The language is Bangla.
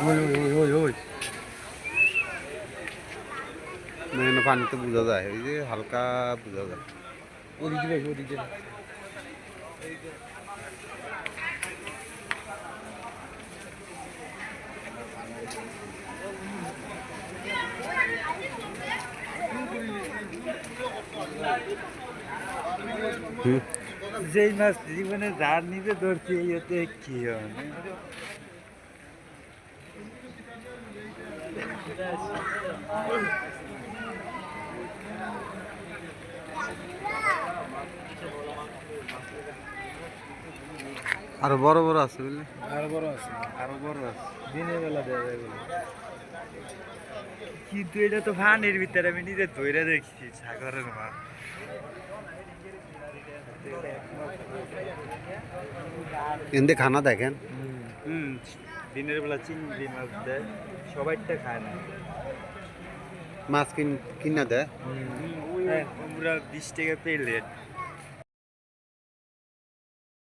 ওই ওই ওই ওই ওই মানে পানিতে বোঝা যায়, ওই যে হালকা বোঝা যায়। ওদিকে দেখ ওদিকে হুম। যেই মাছ জীবনে যার নিজে ধরছি এতে কি হয় আরো বড় বড় আছে বুঝলি। আরো বড় আছে আরো বড় আছে। দিনের বেলা দেওয়া যায় বলে। কিন্তু এটা তো ফানের ভিতরে আমি নিজে ধরে দেখছি সাগরের মাছ এনদে খানা দেখেন। হুম দিনের বেলা চিংড়ি মাছ দেয় সবাইটা খায় না মাছ কিনা দেয়। পুরা 20 টাকা প্লেট